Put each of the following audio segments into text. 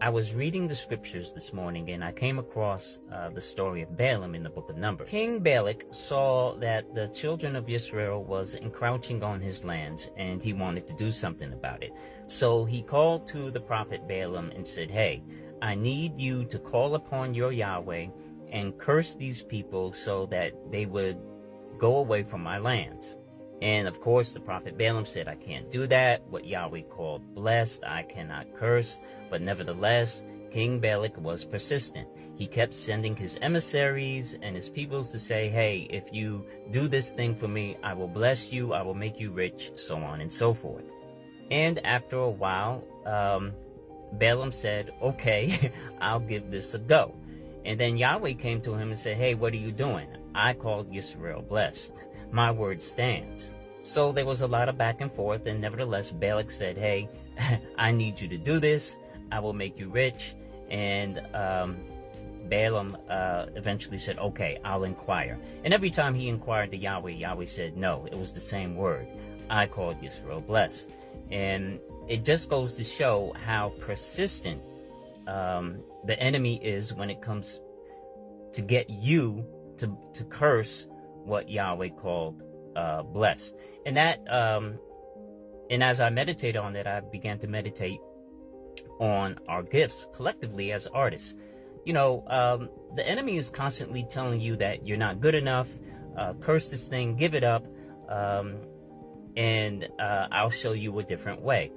I was reading the scriptures this morning and I came across the story of Balaam in the book of Numbers. King Balak saw that the children of Israel was encroaching on his lands and he wanted to do something about it. So he called to the prophet Balaam and said, "Hey, I need you to call upon your Yahweh and curse these people so that they would go away from my lands." And of course, the prophet Balaam said, "I can't do that. What Yahweh called blessed, I cannot curse." But nevertheless, King Balak was persistent. He kept sending his emissaries and his peoples to say, "Hey, if you do this thing for me, I will bless you, I will make you rich," so on and so forth. And after a while, Balaam said, "Okay, I'll give this a go." And then Yahweh came to him and said, "Hey, what are you doing? I called Israel blessed. My word stands." So there was a lot of back and forth, and nevertheless, Balak said, "Hey, I need you to do this. I will make you rich." And Balaam eventually said, "Okay, I'll inquire." And every time he inquired to Yahweh, Yahweh said, "No, it was the same word. I called Israel blessed." And it just goes to show how persistent the enemy is when it comes to get you to curse what Yahweh called blessed. And that and as I meditate on that, I began to meditate on our gifts collectively as artists. You know, the enemy is constantly telling you that you're not good enough, curse this thing, give it up, and I'll show you a different way.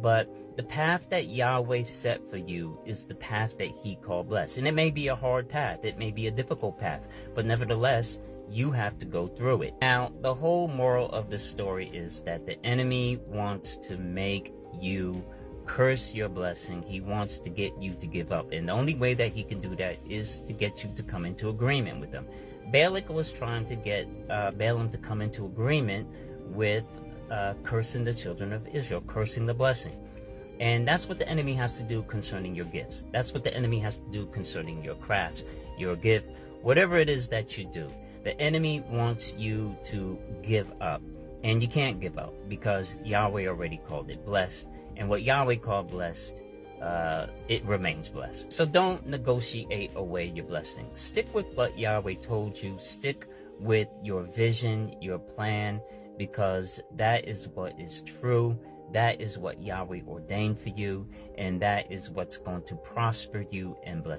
But the path that Yahweh set for you is the path that he called blessed. And it may be a hard path, it may be a difficult path, but nevertheless, you have to go through it. Now, the whole moral of the story is that the enemy wants to make you curse your blessing. He wants to get you to give up. And the only way that he can do that is to get you to come into agreement with him. Balak was trying to get Balaam to come into agreement with cursing the children of Israel, cursing the blessing. And that's what the enemy has to do concerning your gifts. That's what the enemy has to do concerning your crafts, your gift, whatever it is that you do. The enemy wants you to give up. And you can't give up because Yahweh already called it blessed. And what Yahweh called blessed, it remains blessed. So don't negotiate away your blessing. Stick with what Yahweh told you. Stick with your vision, your plan, because that is what is true. That is what Yahweh ordained for you. And that is what's going to prosper you and bless you.